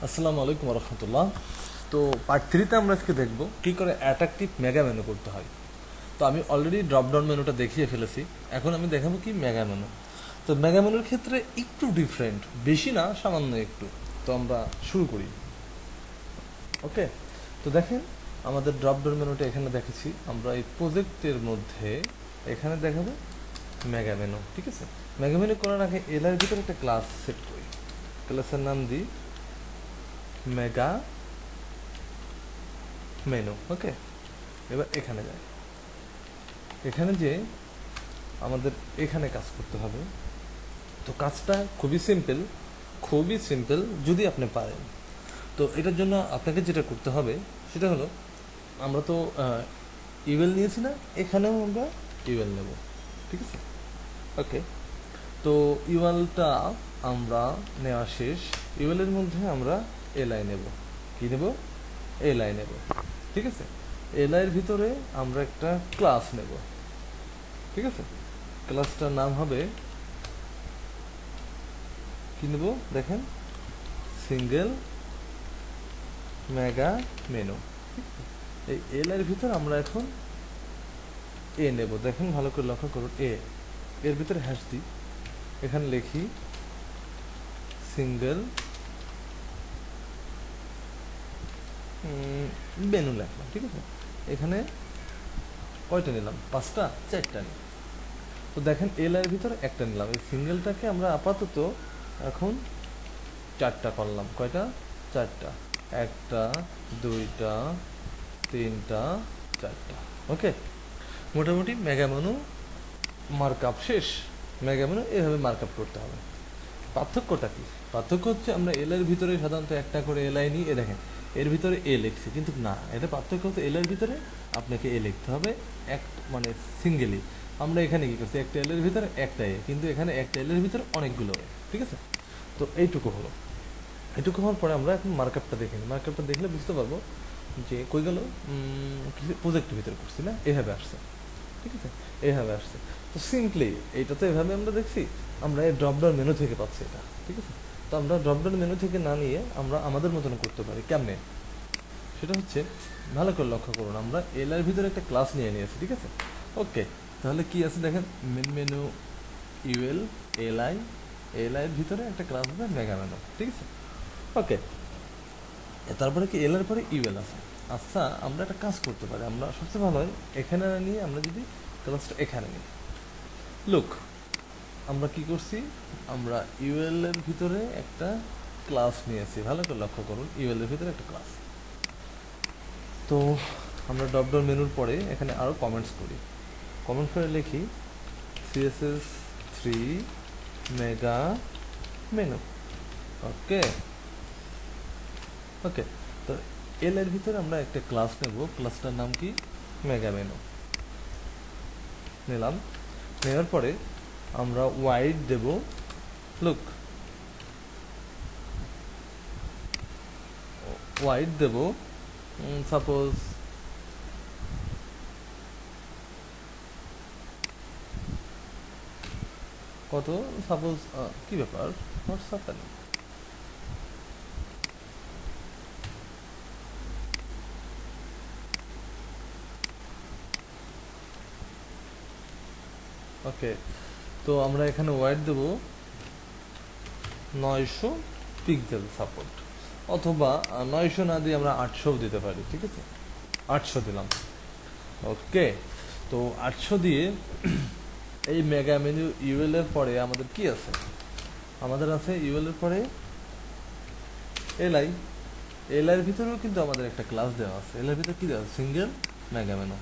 আসসালামু আলাইকুম রহমতুল্লাহ। তো পার্ট থ্রিতে আমরা আজকে দেখব কী করে অ্যাট্রাকটিভ মেগা মেনু করতে হয়। তো আমি অলরেডি ড্রপডাউন মেনুটা দেখিয়ে ফেলেছি, এখন আমি দেখাবো কি মেগা মেনু। তো মেগা মেনুর ক্ষেত্রে একটু ডিফারেন্ট, বেশি না, সামান্য একটু। তো আমরা শুরু করি। ওকে, তো দেখেন আমাদের ড্রপডাউন মেনুটা এখানে দেখেছি। আমরা এই প্রজেক্টের মধ্যে এখানে দেখাবো মেগা মেনু। ঠিক আছে, মেগা মেনু করার আগে এলার ভিতরে একটা ক্লাস সেট করি। ক্লাসের নাম দিই মেগা মেনু। ওকে, এবার এখানে যাই। এখানে যে আমাদের এখানে কাজ করতে হবে। তো কাজটা খুবই সিম্পল, খুবই সিম্পল যদি আপনি পারেন। তো এটার জন্য আপনাকে যেটা করতে হবে সেটা হলো, আমরা তো ইউএল নিয়েছি না, এখানেও আমরা ইউএল নেব। ঠিক আছে, ওকে। তো ইউএলটা আমরা নেওয়া শেষ। ইউএলের মধ্যে আমরা এলআই নেব। কি নেব? এলআই নেব। ঠিক আছে, এলআইয়ের ভিতরে আমরা একটা ক্লাস নেব। ঠিক আছে, ক্লাসটার নাম হবে কি নেব দেখেন, সিঙ্গেল মেগা মেনু। ঠিক আছে, এই এলআইয়ের ভিতরে আমরা এখন এ নেব। দেখেন ভালো করে লক্ষ্য করুন, এর ভিতরে হ্যাশ দিই, এখানে লিখি সিঙ্গেল মেনু লিখলাম। ঠিক আছে, এখানে কয়টা নিলাম? 5টা, 4টা নিই। তো দেখেন এলআইয়ের ভিতরে একটা নিলাম, এই সিঙ্গেলটাকে আমরা আপাতত এখন 4টা করলাম। কয়টা? 4টা। 1টা, 2টা, 3টা, 4টা। ওকে, মোটামুটি মেগা মেনু মার্কআপ শেষ। মেগা মেনু এভাবে মার্কআপ করতে হবে। পার্থক্যটা কি? পার্থক্য হচ্ছে আমরা এল এর ভিতরে সাধারণত একটা করে এলআই নিই। দেখেন এর ভিতরে এ লিখছি, কিন্তু না, এটা পার্থক্য হচ্ছে এল এর ভিতরে আপনাকে এ লিখতে হবে, এক মানে সিঙ্গেলি। আমরা এখানে কি করছি, একটা এল এর ভিতরে একটা এ, কিন্তু এখানে একটা এল এর ভিতরে অনেকগুলো এ। ঠিক আছে, তো এইটুকু হলো। এটুকু হওয়ার পরে আমরা এখন মার্কআপটা দেখে নিই। মার্কআপটা দেখলে বুঝতে পারবো যে কই গেল, প্রজেক্টের ভিতরে করছি না, এভাবে আসছে। ঠিক আছে, এভাবে আসছে। তো সিম্পলি এইটা তো এভাবে আমরা দেখছি, আমরা এই ড্রপডাউন মেনু থেকে পাচ্ছি এটা। ঠিক আছে, তো আমরা ড্রপডাউন মেনু থেকে না নিয়ে আমরা আমাদের মতন করতে পারি। কেমনে? সেটা হচ্ছে, ভালো করে লক্ষ্য করুন, আমরা এল এর ভিতরে একটা ক্লাস নিয়ে নিয়েছি। ঠিক আছে, ওকে। তাহলে কি আছে দেখেন, main menu UL LI, LI এর ভিতরে একটা ক্লাস আছে মেগা মেনু। ঠিক আছে, ওকে। তারপরে কি এল এর পরে ইউএল আছে। আচ্ছা, আমরা একটা কাজ করতে পারি, আমরা সবচেয়ে ভালো হয় এখানে না নিয়ে আমরা যদি ক্লাসটা এখানে নিই। লুক, আমরা কি করছি, আমরা ইউএল এর ভিতরে একটা ক্লাস নিয়েছি। ভালো করে লক্ষ্য করুন, ইউএল এর ভিতরে একটা ক্লাস। তো আমরা ড্রপডাউন মেনুর পরে এখানে আরও কমেন্টস করি। কমেন্ট করে লিখি সিএসএস 3 মেগা মেনু। ওকে, ওকে। তো এল এর ভিতরে আমরা একটা ক্লাস নেব, ক্লাসটার নাম কি? Mega menu. নিলাম, নেওয়ার পরে আমরা ওয়াইড দেব। লুক, ওয়াইড দেব সাপোজ কত, সাপোজ কি ব্যাপার, হোয়াটসঅ্যাপ নেই। ওকে, তো আমরা এখানে ওয়াইড দেব 900 পিক্সেল সাপোর্ট, অথবা 900 না দিয়ে আমরা 800 দিতে পারি। ঠিক আছে, 800 দিলাম। ওকে, তো 800 দিয়ে এই মেগা মেনু ইউএল এর পরে আমাদের কি আছে? আমাদের আছে ইউএল এর পরে এলআই। এলআই এর ভিতরেও কিন্তু আমাদের একটা ক্লাস দেওয়া আছে। এলআই এর ভিতরে কি দেওয়া আছে? Single mega menu.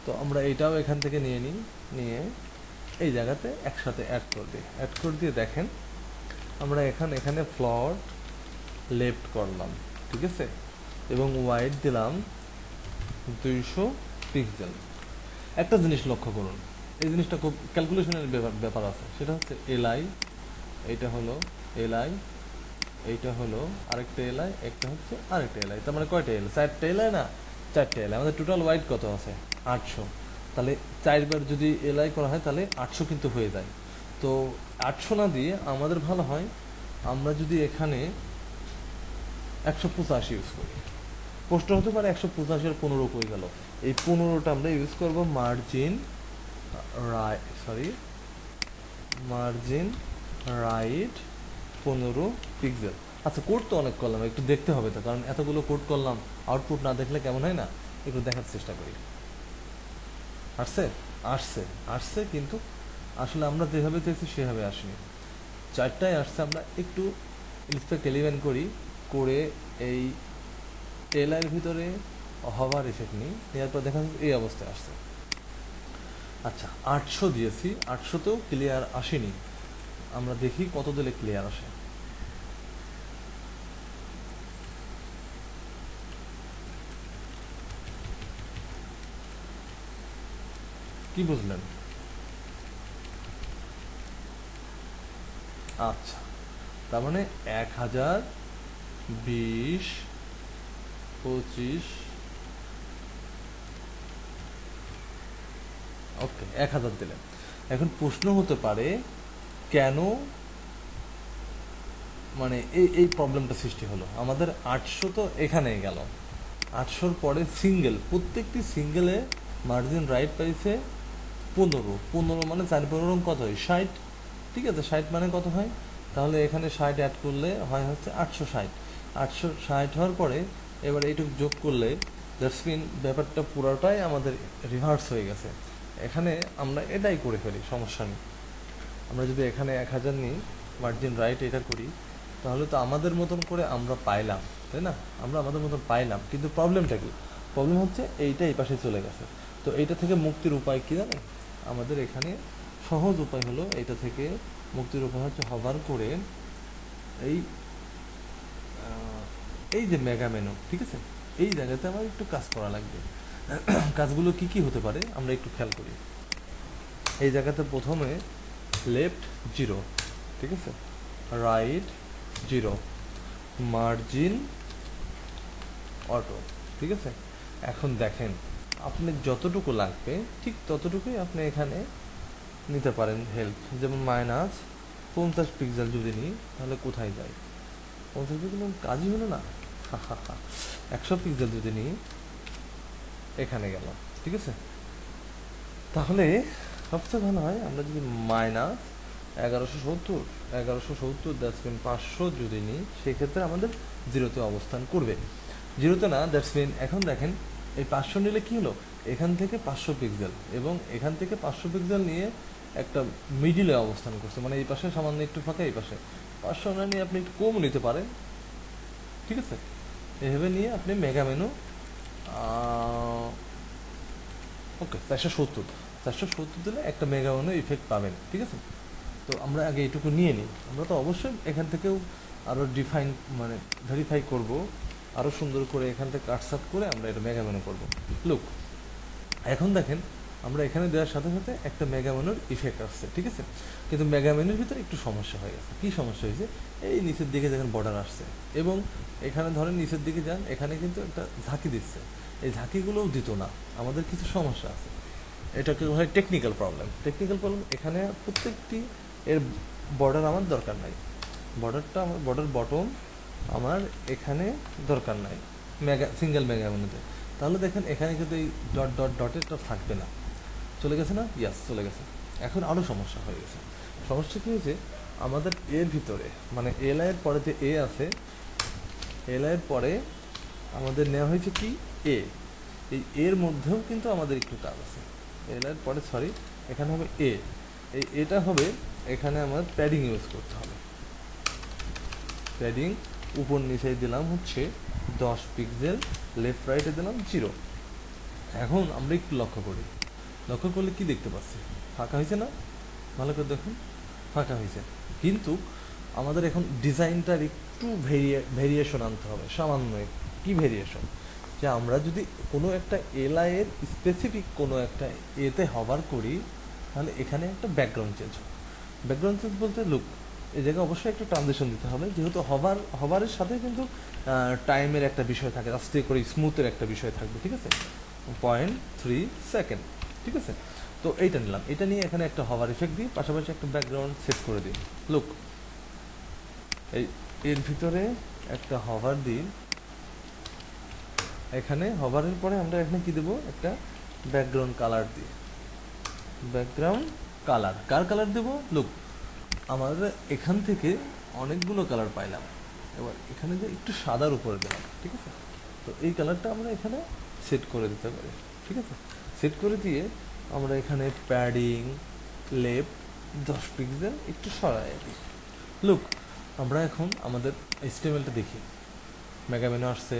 তো আমরা এটাও এখান থেকে নিয়ে নিই, নিয়ে এই জায়গাতে একসাথে অ্যাড করে দিই। অ্যাড করে দিয়ে দেখেন আমরা এখানে ফ্লট লেফট করলাম। ঠিক আছে, এবং ওয়াইড দিলাম 200 পিক্সেল। একটা জিনিস লক্ষ্য করুন, এই জিনিসটা খুব ক্যালকুলেশনের ব্যাপার আছে। সেটা হচ্ছে এলআই, এইটা হলো এলআই, এইটা হলো আরেকটা এলআই, একটা হচ্ছে আরেকটা এলআই। তার মানে কয়টা এল? 4টা এলআই না, 4টা এলআই। আমাদের টোটাল ওয়াইড কত আছে? 800। তাহলে 4বার যদি এলআই করা হয় তাহলে 800 কিন্তু হয়ে যায়। তো 800 না দিয়ে আমাদের ভালো হয় আমরা যদি এখানে 185 ইউজ করি। প্রশ্ন হতে পারে 185 আর 15 কই গেল। এই 15টা আমরা ইউজ করব মার্জিন রাইট 15 পিক্সেল। আচ্ছা, কোড তো অনেক করলাম, একটু দেখতে হবে তো, কারণ এতগুলো কোড করলাম, আউটপুট না দেখলে কেমন হয় না, একটু দেখার চেষ্টা করি। আসছে আসছে আসছে কিন্তু আসলে আমরা যেভাবে চেয়েছি সেভাবে আসেনি। 4টায় আসছে, আমরা একটু ইন্সপেক্ট এলিভেন করি, করে এই এর ভিতরে হভার এফেক্ট নিই, নেওয়ার পর দেখা যাচ্ছে এই অবস্থায় আসছে। আচ্ছা, 800 দিয়েছি, 800তেও ক্লিয়ার আসেনি। আমরা দেখি কত দিলে ক্লিয়ার আসে। কি বুঝলেন? আচ্ছা, তার মানে 1000, 20, 25, ওকে 1000 দিলেন। এখন প্রশ্ন হতে পারে কেন মানে এই প্রবলেমটা সৃষ্টি হলো। আমাদের 800 তো এখানেই গেল, 800-র পরে সিঙ্গেল, প্রত্যেকটি সিঙ্গেলে মার্জিন রাইট পাইছে 15 মানে 4-15 কত হয় 60। ঠিক আছে, 60 মানে কত হয়, তাহলে এখানে 60 অ্যাড করলে হয় হচ্ছে 860। 860 হওয়ার পরে এবার এইটুকু যোগ করলে দ্যাটস মিন ব্যাপারটা পুরোটাই আমাদের রিভার্স হয়ে গেছে। এখানে আমরা এটাই করে ফেলি, সমস্যা নেই। আমরা যদি এখানে 1000 নিই, মার্জিন রাইট এটা করি, তাহলে তো আমাদের মতন করে আমরা পাইলাম, তাই না? আমরা আমাদের মতন পাইলাম, কিন্তু প্রবলেমটা কি? প্রবলেম হচ্ছে এইটা এই পাশে চলে গেছে। তো এইটা থেকে মুক্তির উপায় কি জানেন? আমাদের এখানে সহজ উপায় হলো, এইটা থেকে মুক্তির উপায় হচ্ছে হভার করে এই এই যে মেগা মেনু, ঠিক আছে, এই জায়গাতে আমার একটু কাজ করা লাগবে। কাজগুলো কি কি হতে পারে আমরা একটু খেয়াল করি। এই জায়গাতে প্রথমে লেফট 0, ঠিক আছে, রাইট 0, মার্জিন অটো, ঠিক আছে। এখন দেখেন আপনি যতটুকু লাগবে ঠিক ততটুকুই আপনি এখানে নিতে পারেন হেল্প। যেমন -50 পিক্সেল যদি নিই, তাহলে কোথায় যাই? 50 পিক্সেল কাজই হলো না। 100 পিক্সেল যদি নিই, এখানে গেল, ঠিক আছে। তাহলে সবচেয়ে ভালো হয় আমরা যদি -1170 দ্যাটস মিন 500 যদি নিই, সেক্ষেত্রে আমাদের 0-তে অবস্থান করবে। 0-তে না, দ্যাটস মিন এখন দেখেন এই 500 নিলে কি হলো, এখান থেকে 500 পিক্সেল এবং এখান থেকে 500 পিক্সেল নিয়ে একটা মিডিলে অবস্থান করছে, মানে এই পাশে সামান্য একটু ফাঁকা, এই পাশে 500 না নিয়ে আপনি একটু কম নিতে পারেন, ঠিক আছে। এভাবে নিয়ে আপনি মেগা মেনু ওকে 470 দিলে একটা মেগা মেনু ইফেক্ট পাবেন, ঠিক আছে। তো আমরা আগে এইটুকু নিয়ে নিই। আমরা তো অবশ্যই এখান থেকেও আরও ডিফাইন মানে ভেরিফাই করব, আরও সুন্দর করে এখান থেকে কাটসাট করে আমরা এটা মেগা মেনু করবো। লুক, এখন দেখেন আমরা এখানে দেওয়ার সাথে সাথে একটা মেগা মেনুর ইফেক্ট আসছে, ঠিক আছে। কিন্তু মেগা মেনুর ভিতরে একটু সমস্যা হয়ে গেছে। কী সমস্যা হয়েছে? এই নিচের দিকে দেখেন বর্ডার আসছে, এবং এখানে ধরেন নিচের দিকে যান, এখানে কিন্তু একটা ঝাঁকি দিচ্ছে, এই ঝাঁকিগুলোও দিত না। আমাদের কিছু সমস্যা আছে, এটাকে হয় টেকনিক্যাল প্রবলেম। এখানে প্রত্যেকটি এর বর্ডার আমার দরকার নাই, বর্ডার বটম আমার এখানে দরকার নাই সিঙ্গেল মেগা মেনুতে। তাহলে দেখেন এখানে কিন্তু এই ডটেরটা থাকবে না, চলে গেছে না? ইয়াস, চলে গেছে। এখন আরও সমস্যা হয়ে গেছে। সমস্যা কী হয়েছে? আমাদের এর ভিতরে মানে এর পরে যে এ আছে, এর পরে আমাদের নেওয়া হয়েছে কি এ, এই এর মধ্যেও কিন্তু আমাদের একটু কাজ আছে। এর পরে এখানে হবে এটা হবে, এখানে আমার প্যাডিং ইউজ করতে হবে। প্যাডিং উপর নিচে দিলাম হচ্ছে 10 পিক্সেল, লেফট রাইটে দিলাম 0। এখন আমরা একটু লক্ষ্য করলে কি দেখতে পাচ্ছি? ফাঁকা হয়েছে না? ভালো করে দেখুন, ফাঁকা হয়েছে। কিন্তু আমাদের এখন ডিজাইনটার একটু ভেরিয়েশন আনতে হবে, সামান্য। কি ভেরিয়েশন? যে আমরা যদি কোনো একটা এর স্পেসিফিক কোনো একটা এতে হভার করি, তাহলে এখানে একটা ব্যাকগ্রাউন্ড চেঞ্জ হবে। ব্যাকগ্রাউন্ড চেঞ্জ বলতে লুক, এই জায়গায় অবশ্যই একটা ট্রানজিশন দিতে হবে, যেহেতু হভারের সাথে কিন্তু টাইমের একটা বিষয় থাকে, আস্তে করে স্মুথের একটা বিষয় থাকবে, ঠিক আছে। 0.3 সেকেন্ড, ঠিক আছে। তো এইটা নিলাম, এটা নিয়ে এখানে একটা হভার ইফেক্ট দিই, পাশাপাশি একটা ব্যাকগ্রাউন্ড সেট করে দিই। লুক, এর ভিতরে একটা হভার দিই, এখানে হভারের পরে আমরা এখানে কি দেবো, একটা ব্যাকগ্রাউন্ড কালার দিই। ব্যাকগ্রাউন্ড কালার কার কালার দেবো, লুক আমাদের এখান থেকে অনেকগুলো কালার পাইলাম, এবার এখানে যে একটু সাদার উপরে দিলাম, ঠিক আছে। তো এই কালারটা আমরা এখানে সেট করে দিতে পারি, ঠিক আছে। সেট করে দিয়ে আমরা এখানে প্যাডিং লেফট 10 পিক্সেল একটু সরাই দিই। লুক আমরা এখন আমাদের HTML-টা দেখি, মেগা মেনু আসছে,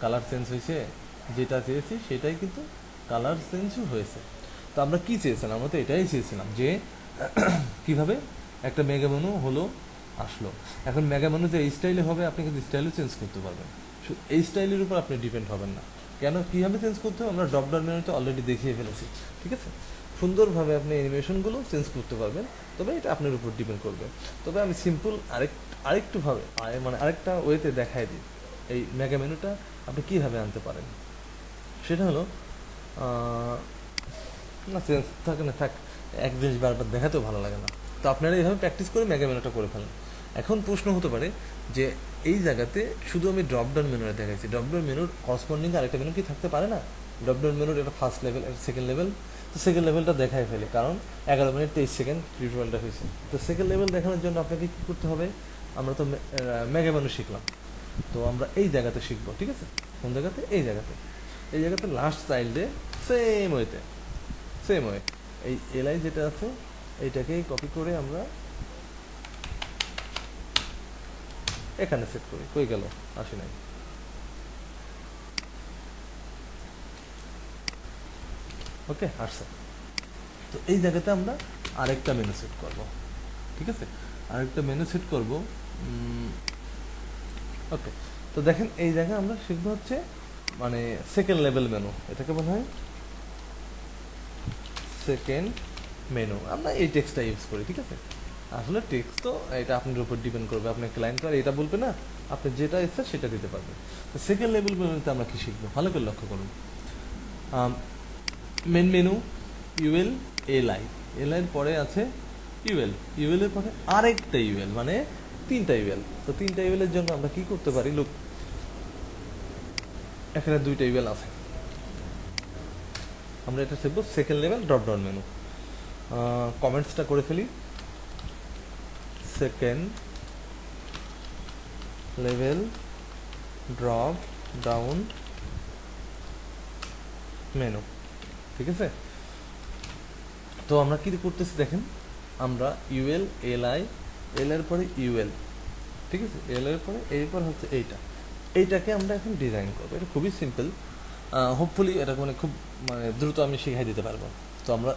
কালার চেঞ্জ হয়েছে, যেটা চেয়েছি সেটাই কিন্তু কালার চেঞ্জও হয়েছে। তো আমরা কি চেয়েছিলাম, আমরা তো এটাই চেয়েছিলাম যে কিভাবে একটা মেগা মেনু হলো আসলো। এখন মেগা মেনু যে এই স্টাইলে হবে, আপনি কিন্তু স্টাইলও চেঞ্জ করতে পারবেন, এই স্টাইলের উপর আপনি ডিপেন্ড হবেন না। কেন কীভাবে চেঞ্জ করতে হবে আমরা ড্রপ ডাউন মেনুতে অলরেডি দেখিয়ে ফেলেছি, ঠিক আছে। সুন্দরভাবে আপনি অ্যানিমেশনগুলো চেঞ্জ করতে পারবেন, তবে এটা আপনার উপর ডিপেন্ড করবে। তবে আমি সিম্পল আরেকটুভাবে মানে আরেকটা ওয়েতে দেখাই দিই এই মেগা মেনুটা আপনি কীভাবে আনতে পারেন। সেটা হলো না চেঞ্জ থাকে না, থাক, এক জিনিস বারবার দেখাতেও ভালো লাগে না। তো আপনারা এইভাবে প্র্যাকটিস করে মেগা মেনুটা করে ফেলেন। এখন প্রশ্ন হতে পারে যে এই জায়গাতে শুধু আমি ড্রপ ডাউন মেনুটা দেখাইছি, ড্রপ ডাউন মেনুর করসপন্ডিং আরেকটা মেনু কি থাকতে পারে না? ড্রপ ডাউন মেনুর একটা ফার্স্ট লেভেল, একটা সেকেন্ড লেভেল। তো সেকেন্ড লেভেলটা দেখাই ফেলে, কারণ 11 মিনিট 23 সেকেন্ড টিউটোরিয়ালটা হয়েছে। তো সেকেন্ড লেভেল দেখানোর জন্য আপনাকে কী করতে হবে, আমরা তো মেগা মেনু শিখলাম, তো আমরা এই জায়গাতে শিখবো, ঠিক আছে। কোন জায়গাতে, এই জায়গাতে লাস্ট চাইল্ডে সেম ওয়েতে, সেম ওয়ে এই এলআই যেটা আছে এইটাকেই কপি করে আমরা এখানে সেট করি। কই গেল, আসে নাই, ওকে আসছে। তো এই জায়গাতে আমরা আরেকটা মেনু সেট করব, ঠিক আছে, আরেকটা মেনু সেট করব। ওকে, তো দেখেন এই জায়গায় আমরা শিখবো হচ্ছে মানে সেকেন্ড লেভেল মেনু, এটাকে বলা হয় সেকেন্ড মেনু। আমরা এই টেক্সটটা ইউজ করি, ঠিক আছে। আসলে টেক্সট তো এটা আপনার উপর ডিপেন্ড করবে, আপনার ক্লায়েন্ট আর এটা বলবে না, আপনি যেটা ইচ্ছা সেটা দিতে পারবেন। তো সেকেন্ড লেভেল মেনুতে আমরা কি শিখবো, ভালো করে লক্ষ্য করুন। মেন মেনু ইউএল এলআই, এলআইয়ের পরে আছে ইউএল, ইউএলের পরে আরেকটা ইউএল, মানে 3টা ইউএল। তো 3টা ইউএলের জন্য আমরা কি করতে পারি, লুক এখানে 2টা ইউএল আছে, আমরা এটা শিখবো second level drop down menu. কমেন্টসটা করে ফেলি, second level drop down menu, ঠিক আছে। তো আমরা কি করতেছি দেখেন, আমরা ইউএল এলআই, এল এর পরে ইউএল, ঠিক আছে, এল এর পরে এরপর হচ্ছে এইটাকে আমরা এখন ডিজাইন করবো। এটা খুবই সিম্পল, হোপফুলি এটা মানে খুব মানে দ্রুত আমি শিখাই দিতে পারবো। তো আমরা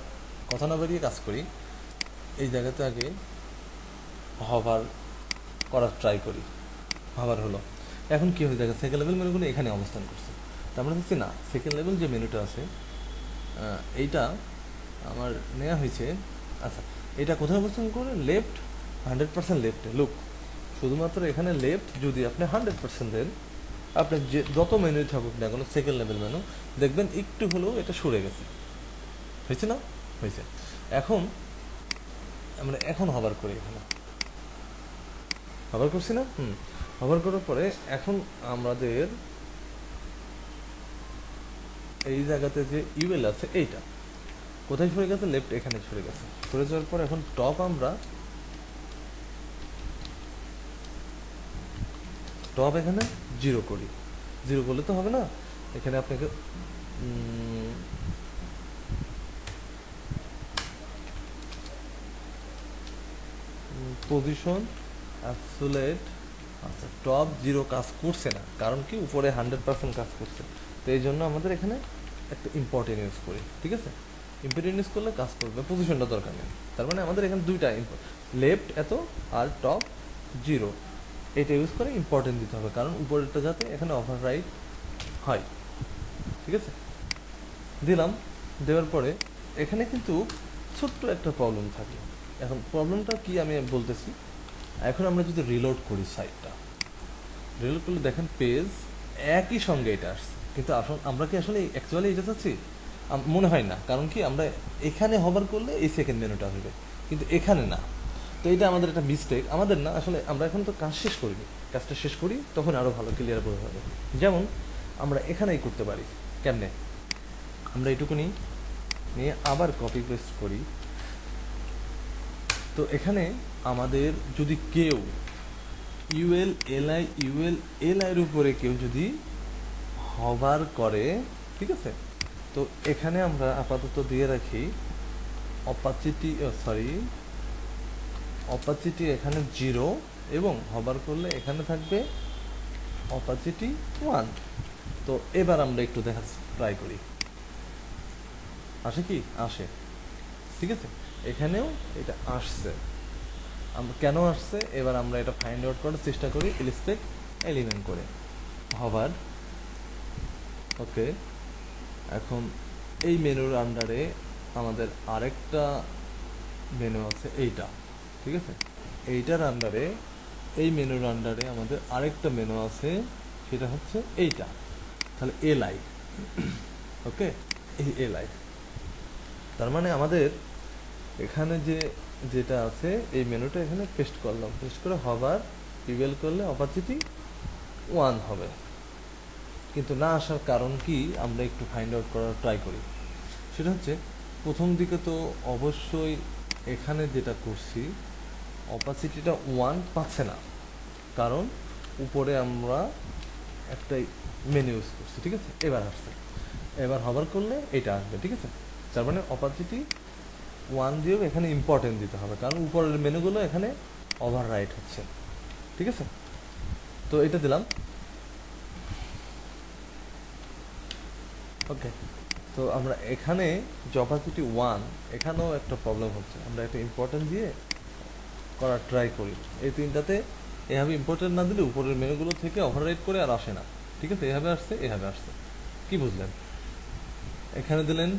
কথা না বাড়িয়ে কাজ করি, এই জায়গাতে আগে হভার করার ট্রাই করি, হভার হলো। এখন কি হয়ে থাকে, সেকেন্ড লেভেল মেনুগুলো এখানে অবস্থান করছে। তো আমরা দেখছি না, সেকেন্ড লেভেল যে মেনুটা আছে এইটা আমার নেওয়া হয়েছে, আচ্ছা এটা কোথায় অবস্থান করে, লেফট 100% লেফটে। লুক শুধুমাত্র এখানে লেফট যদি আপনি 100% দেন, আপনি যে যত মেনুই থাকুক না কোনো সেকেন্ড লেভেল মেনু দেখবেন একটু হলেও এটা সরে গেছে, হয়েছে না, হয়েছে। এখন আমরা এখন হভার করি, এখানে হভার করছি না, হভার করার পরে এখন আমাদের এই জায়গাতে যে ইউএল আছে এইটা কোথায় সরে গেছে, লেফট এখানে সরে গেছে। সরে যাওয়ার পর এখন টপ আমরা টপ এখানে 0 করি। 0 করলে তো হবে না, এখানে আপনাকে পজিশন অ্যাবসোলেট, আচ্ছা টপ 0 কাজ করছে না, কারণ কি উপরে 100% কাজ করছে। তো এই জন্য আমাদের এখানে একটা ইম্পর্টেন্ট ইউজ করি, ঠিক আছে। ইম্পর্টেন্ট ইউজ করলে কাজ করবে, পজিশনটা দরকার নেই। তার মানে আমাদের এখানে দুইটা লেফট এত আর টপ 0, এটা ইউজ করে ইম্পর্টেন্ট দিতে হবে, কারণ উপরেরটা যাতে এখানে ওভাররাইট হয়, ঠিক আছে। দিলাম, দেওয়ার পরে এখানে কিন্তু ছোট্ট একটা প্রবলেম থাকে। এখন প্রবলেমটা কি আমি বলতেছি, এখন আমরা যদি রিলোড করি সাইটটা, রিলোড করলে দেখেন পেজ একই সঙ্গে এটা আসছে, কিন্তু আসলে আমরা কি আসলে অ্যাকচুয়ালি এটা চাচ্ছি, মনে হয় না। কারণ কি আমরা এখানে হভার করলে এই সেকেন্ড মেনুটা হবে, কিন্তু এখানে না। তো এটা আমাদের একটা মিস্টেক, আমাদের না আসলে, আমরা এখন তো কাজ শেষ করিনি, কাজটা শেষ করি তখন আরও ভালো ক্লিয়ার বোঝা যাবে। যেমন আমরা এখানেই করতে পারি, কেমনে, আমরা এটুকুনি নিয়ে আবার কপি পেস্ট করি। তো এখানে আমাদের যদি কেউ ইউএল এর উপরে কেউ যদি হভার করে, ঠিক আছে, তো এখানে আমরা আপাতত দিয়ে রাখি অপাচিটি এখানে 0 এবং হভার করলে এখানে থাকবে অপাচিটি 1। তো এবার আমরা একটু দেখা ট্রাই করি, আসে কি, আসে, ঠিক আছে, এখানেও এটা আসছে। কেন আসছে এবার আমরা এটা ফাইন্ড আউট করার চেষ্টা করি ইলিস্ট্রেট এলিমেন্ট করে, হভার, ওকে। এখন এই মেনুর আন্ডারে আমাদের আরেকটা মেনু আছে, এইটা, ঠিক আছে, এইটার আন্ডারে, এই মেনুর আন্ডারে আমাদের আরেকটা মেনু আছে, সেটা হচ্ছে এইটা, তাহলে এলআই, ওকে, এই এলআই। তার মানে আমাদের এখানে যেটা আছে এই মেনুটা এখানে পেস্ট করলাম, পেস্ট করে হভার ইউএল করলে অপাচিটি 1 হবে। কিন্তু না আসার কারণ কি আমরা একটু ফাইন্ড আউট করার ট্রাই করি। সেটা হচ্ছে প্রথম দিকে তো অবশ্যই এখানে যেটা করছি অপাসিটিটা 1 পাচ্ছে না, কারণ উপরে আমরা একটা মেনু ইউজ করছি, ঠিক আছে। এবার আসছে, এবার হভার করলে এটা আসবে, ঠিক আছে। তার মানে অপাসিটি 1 দিয়েও এখানে ইম্পর্টেন্ট দিতে হবে, কারণ উপরের মেনুগুলো এখানে ওভার রাইট হচ্ছে, ঠিক আছে। তো এটা দিলাম, ওকে। তো আমরা এখানে যে অপাসিটি 1, এখানেও একটা প্রবলেম হচ্ছে, আমরা একটা ইম্পর্টেন্ট দিয়ে করার ট্রাই করি। এই তিনটাতে এভাবে ইম্পর্টেন্ট না দিলে উপরের মেনুগুলো থেকে ওভাররাইট করে আর আসে না, ঠিক আছে। এভাবে আসছে, এভাবে আসছে, কি বুঝলেন? এখানে দিলেন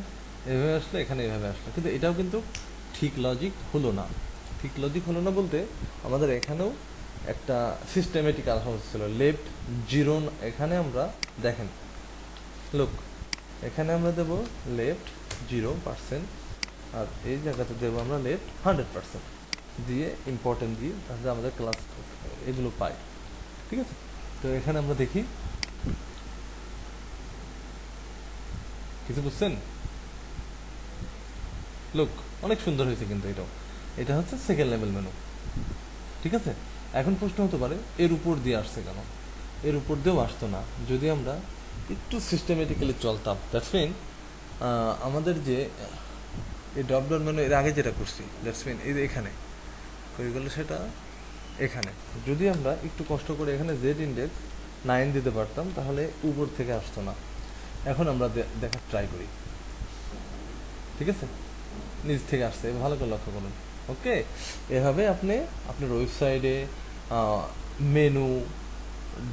এভাবে আসলে, এখানে এভাবে আসলো, কিন্তু এটাও কিন্তু ঠিক লজিক হলো না। ঠিক লজিক হলো না বলতে আমাদের এখানেও একটা সিস্টেমেটিক আলাদা হচ্ছিল। লেফট 0 এখানে আমরা দেখেন, লুক, এখানে আমরা দেব লেফট 0%, আর এই জায়গাতে দেবো আমরা লেফট 100% দিয়ে ইম্পর্টেন্ট দিয়ে, তাহলে আমাদের ক্লাস এগুলো পাই, ঠিক আছে। তো এখানে আমরা দেখি, কিছু বুঝছেন? লুক, অনেক সুন্দর হয়েছে কিন্তু এটাও। এটা হচ্ছে সেকেন্ড লেভেল মেনু, ঠিক আছে। এখন প্রশ্ন হতে পারে এর উপর দিয়ে আসছে কেন? এর উপর দিয়েও আসতো না যদি আমরা একটু সিস্টেমেটিক্যালি চলতাম। দ্যাটস মিন আমাদের যে এই ড্রপ ডাউন মেনু এর আগে যেটা করছি, দ্যাটস মিন এই এখানে হয়ে গেলো, সেটা এখানে যদি আমরা একটু কষ্ট করে এখানে জেড ইন্ডেক্স 9 দিতে পারতাম, তাহলে উপর থেকে আসতো না। এখন আমরা দেখার ট্রাই করি, ঠিক আছে, নিচ থেকে আসছে, ভালো করে লক্ষ্য করুন, ওকে। এভাবে আপনি আপনার ওয়েবসাইটে menu,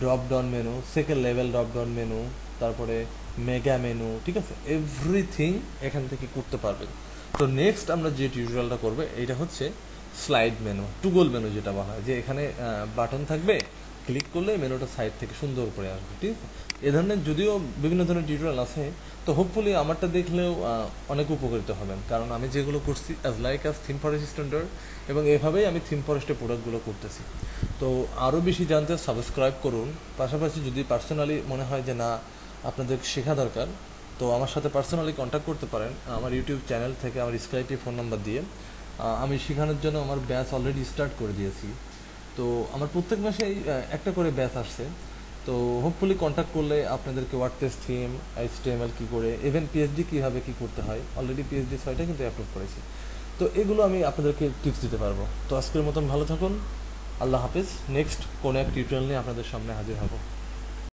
drop down menu, second level drop down menu, তারপরে মেগা মেনু, ঠিক আছে, এভরিথিং এখান থেকে করতে পারবেন। তো নেক্সট আমরা যে টিউটোরিয়ালটা করবো এটা হচ্ছে স্লাইড মেনু, টুগল মেনু যেটা বলা হয়, যে এখানে বাটন থাকবে, ক্লিক করলে মেনুটা সাইড থেকে সুন্দর করে আসবে, ঠিক আছে। এ ধরনের যদিও বিভিন্ন ধরনের টিউটোরিয়াল আছে, তো হোপফুলি আমারটা দেখলেও অনেক উপকৃত হবেন, কারণ আমি যেগুলো করছি অ্যাজ থিম ফরেস্ট স্ট্যান্ডার্ড, এবং এভাবেই আমি থিম ফরেস্টের প্রোডাক্টগুলো করতেছি। তো আরও বেশি জানতে সাবস্ক্রাইব করুন। পাশাপাশি যদি পার্সোনালি মনে হয় যে না আপনাদের শেখা দরকার, তো আমার সাথে পার্সোনালি কন্ট্যাক্ট করতে পারেন আমার ইউটিউব চ্যানেল থেকে, আমার স্ক্রাইপে ফোন নাম্বার দিয়ে। আমি শেখানোর জন্য আমার ব্যাচ অলরেডি স্টার্ট করে দিয়েছি। তো আমার প্রত্যেক মাসেই একটা করে ব্যাচ আসছে। তো হোপফুলি কন্ট্যাক্ট করলে আপনাদেরকে ওয়ার্ডপ্রেস থিম, HTML কী করে, ইভেন পিএইচডি কীভাবে কী করতে হয়, অলরেডি পিএইচডি 6টা কিন্তু আপলোড করেছি। তো এগুলো আমি আপনাদেরকে টিপস দিতে পারবো। তো আজকের মতন ভালো থাকুন, আল্লাহ হাফিজ। নেক্সট কোনো এক টিউটোরিয়াল নিয়ে আপনাদের সামনে হাজির হব।